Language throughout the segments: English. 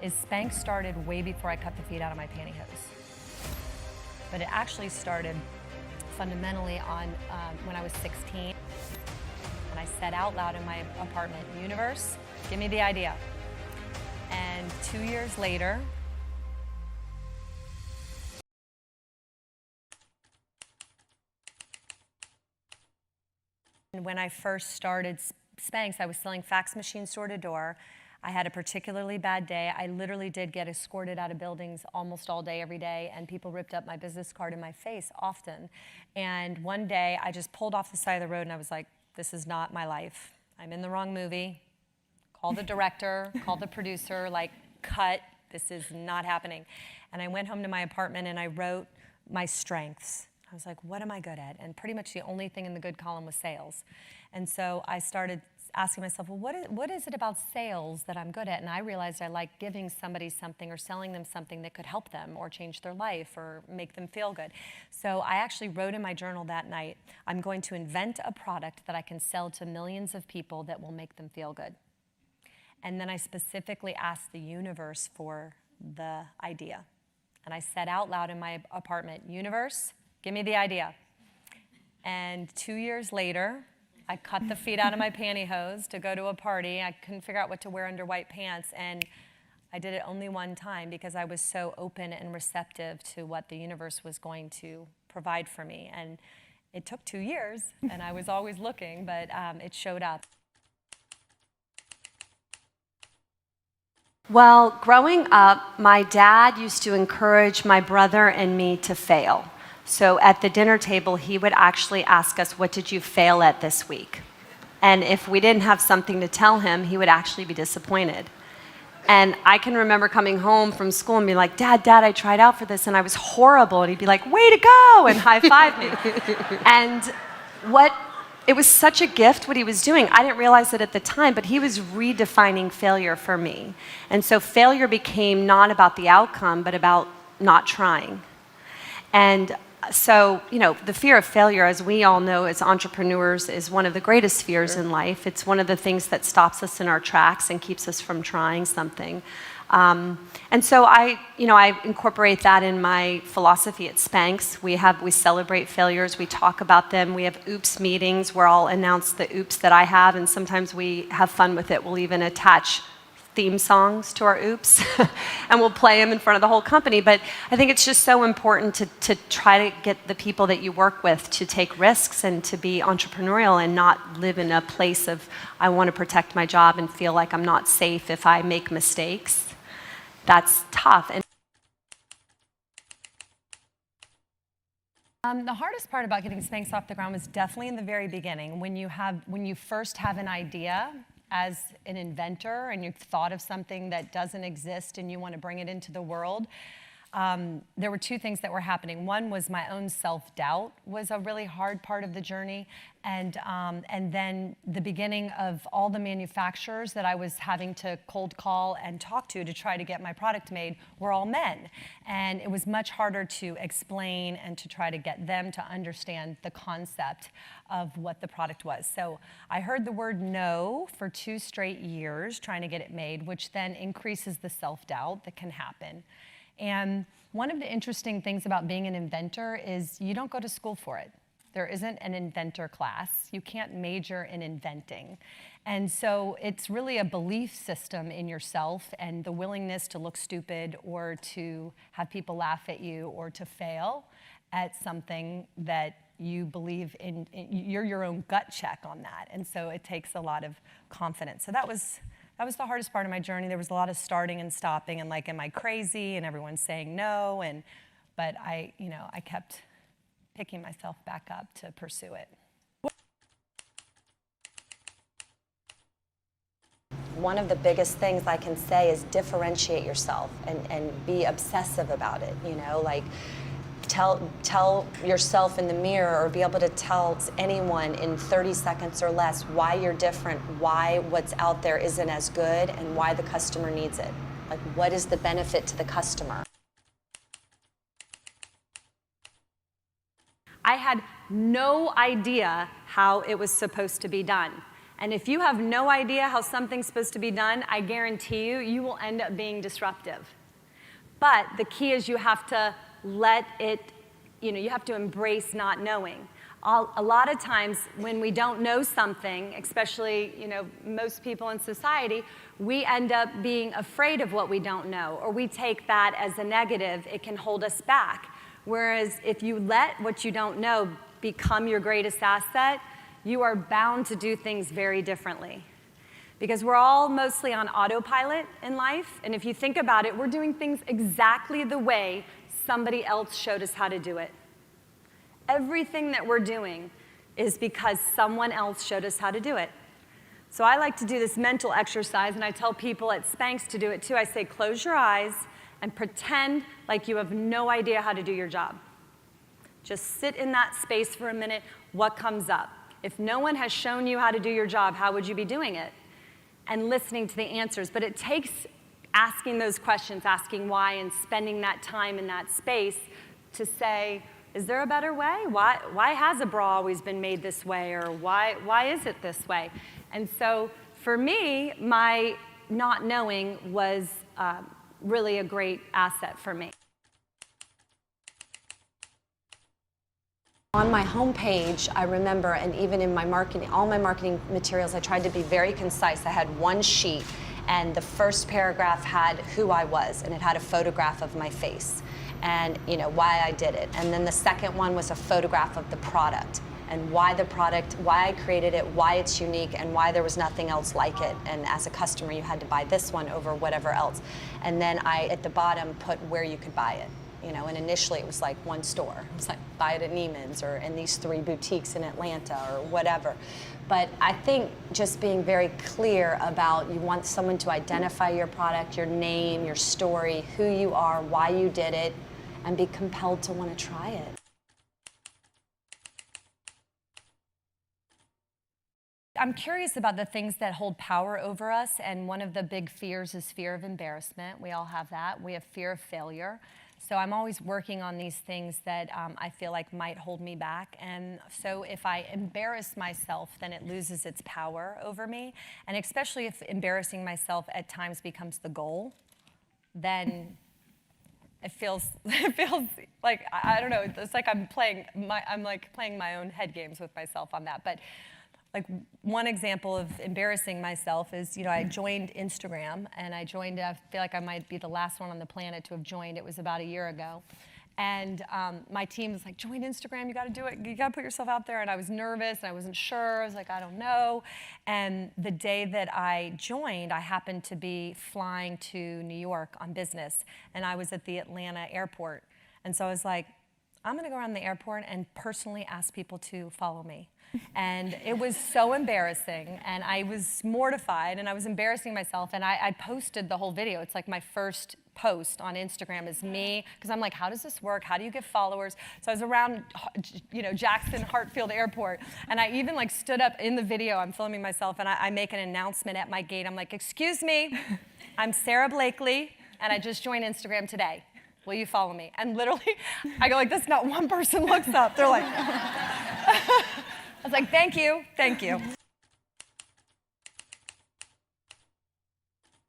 is Spanx started way before I cut the feet out of my pantyhose. But it actually started fundamentally on when I was 16. And I said out loud in my apartment, universe, give me the idea. And 2 years later, when I first started Spanx, I was selling fax machines door to door. I had a particularly bad day. I literally did get escorted out of buildings almost all day, every day, and people ripped up my business card in my face often. And one day, I just pulled off the side of the road and I was like, this is not my life. I'm in the wrong movie. Call the director, call the producer, like, cut, this is not happening. And I went home to my apartment and I wrote my strengths. I was like, what am I good at? And pretty much the only thing in the good column was sales. And so I started asking myself, well, what is it about sales that I'm good at? And I realized I like giving somebody something or selling them something that could help them or change their life or make them feel good. So I actually wrote in my journal that night, I'm going to invent a product that I can sell to millions of people that will make them feel good. And then I specifically asked the universe for the idea. And I said out loud in my apartment, universe, give me the idea. And 2 years later, I cut the feet out of my pantyhose to go to a party. I couldn't figure out what to wear under white pants. And I did it only one time because I was so open and receptive to what the universe was going to provide for me. And it took 2 years, and I was always looking, but it showed up. Well, growing up, my dad used to encourage my brother and me to fail. So at the dinner table, he would actually ask us, what did you fail at this week? And if we didn't have something to tell him, he would actually be disappointed. And I can remember coming home from school and being like, Dad, I tried out for this and I was horrible. And he'd be like, way to go, and high-five me. And it was such a gift what he was doing. I didn't realize it at the time, but he was redefining failure for me. And so failure became not about the outcome, but about not trying. And so, the fear of failure, as we all know as entrepreneurs, is one of the greatest fears in life. It's one of the things that stops us in our tracks and keeps us from trying something. And so I incorporate that in my philosophy at Spanx. We celebrate failures, we talk about them, we have oops meetings where I'll announce the oops that I have, and sometimes we have fun with it. We'll even attach theme songs to our oops and we'll play them in front of the whole company. But I think it's just so important to try to get the people that you work with to take risks and to be entrepreneurial and not live in a place of, I want to protect my job and feel like I'm not safe if I make mistakes. That's tough. The hardest part about getting Spanx off the ground was definitely in the very beginning. When you first have an idea as an inventor and you've thought of something that doesn't exist and you want to bring it into the world, there were two things that were happening. One was my own self-doubt was a really hard part of the journey. And then the beginning of all the manufacturers that I was having to cold call and talk to try to get my product made were all men. And it was much harder to explain and to try to get them to understand the concept of what the product was. So I heard the word no for 2 straight years trying to get it made, which then increases the self-doubt that can happen. And one of the interesting things about being an inventor is you don't go to school for it. There isn't an inventor class. You can't major in inventing. And so it's really a belief system in yourself and the willingness to look stupid or to have people laugh at you or to fail at something that you believe in. You're your own gut check on that. And so it takes a lot of confidence. So that was the hardest part of my journey. There was a lot of starting and stopping and like, am I crazy? And everyone's saying no. But I kept picking myself back up to pursue it. One of the biggest things I can say is differentiate yourself and be obsessive about it. Like tell yourself in the mirror or be able to tell anyone in 30 seconds or less why you're different, why what's out there isn't as good, and why the customer needs it. Like, what is the benefit to the customer? I had no idea how it was supposed to be done. And if you have no idea how something's supposed to be done, I guarantee you, you will end up being disruptive. But the key is you have to let it, you have to embrace not knowing. A lot of times when we don't know something, especially, most people in society, we end up being afraid of what we don't know, or we take that as a negative. It can hold us back. Whereas if you let what you don't know become your greatest asset, you are bound to do things very differently. Because we're all mostly on autopilot in life, and if you think about it, we're doing things exactly the way somebody else showed us how to do it. Everything that we're doing is because someone else showed us how to do it. So I like to do this mental exercise, and I tell people at Spanx to do it too. I say, close your eyes and pretend like you have no idea how to do your job. Just sit in that space for a minute. What comes up? If no one has shown you how to do your job, how would you be doing it? And listening to the answers. But it takes asking those questions, asking why, and spending that time in that space to say, is there a better way? Why has a bra always been made this way? Or why is it this way? And so for me, my not knowing was really a great asset for me. On my homepage, I remember, and even in my marketing, all my marketing materials, I tried to be very concise. I had one sheet, and the first paragraph had who I was, and it had a photograph of my face, and why I did it. And then the second one was a photograph of the product, and why the product, why I created it, why it's unique, and why there was nothing else like it. And as a customer, you had to buy this one over whatever else. And then I, at the bottom, put where you could buy it. And initially it was like one store. It was like, buy it at Neiman's or in these 3 boutiques in Atlanta or whatever. But I think just being very clear about, you want someone to identify your product, your name, your story, who you are, why you did it, and be compelled to want to try it. I'm curious about the things that hold power over us, and one of the big fears is fear of embarrassment. We all have that. We have fear of failure. So I'm always working on these things that I feel like might hold me back. And so if I embarrass myself, then it loses its power over me. And especially if embarrassing myself at times becomes the goal, then it feels like, I don't know, it's like I'm playing my own head games with myself on that. But like one example of embarrassing myself is, I joined Instagram, and I feel like I might be the last one on the planet to have joined. It was about a year ago. And my team was like, join Instagram, you gotta do it, you gotta put yourself out there. And I was nervous, and I wasn't sure, I was like, I don't know. And the day that I joined, I happened to be flying to New York on business, and I was at the Atlanta airport. And so I was like, I'm gonna go around the airport and personally ask people to follow me. And it was so embarrassing, and I was mortified, and I was embarrassing myself, and I posted the whole video. It's like my first post on Instagram is me, because I'm like, how does this work? How do you get followers? So I was around, Jackson Hartfield Airport, and I even stood up in the video. I'm filming myself, and I make an announcement at my gate. I'm like, excuse me, I'm Sara Blakely, and I just joined Instagram today. Will you follow me? And literally, I go like this, not one person looks up. They're like, I was like, thank you, thank you.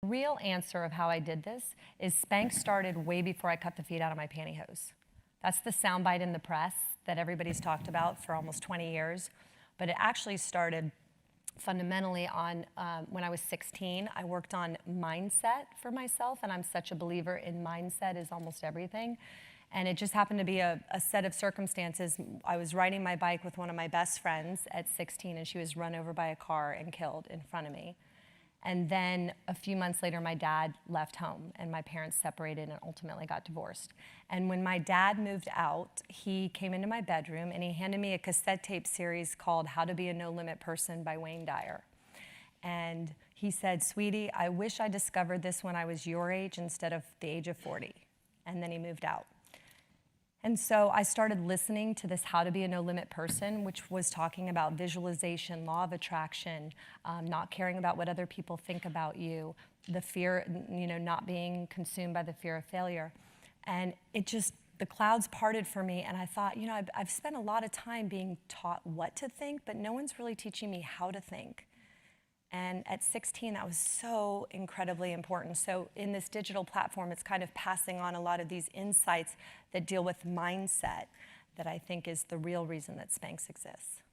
The real answer of how I did this is Spanx started way before I cut the feet out of my pantyhose. That's the soundbite in the press that everybody's talked about for almost 20 years. But it actually started fundamentally on when I was 16. I worked on mindset for myself, and I'm such a believer in mindset is almost everything. And it just happened to be a set of circumstances. I was riding my bike with one of my best friends at 16, and she was run over by a car and killed in front of me. And then a few months later, my dad left home, and my parents separated and ultimately got divorced. And when my dad moved out, he came into my bedroom, and he handed me a cassette tape series called How to Be a No Limit Person by Wayne Dyer. And he said, sweetie, I wish I discovered this when I was your age instead of the age of 40. And then he moved out. And so I started listening to this How to Be a No Limit Person, which was talking about visualization, law of attraction, not caring about what other people think about you, the fear, not being consumed by the fear of failure. And it just, the clouds parted for me, and I thought, I've spent a lot of time being taught what to think, but no one's really teaching me how to think. And at 16, that was so incredibly important. So in this digital platform, it's kind of passing on a lot of these insights that deal with mindset that I think is the real reason that Spanx exists.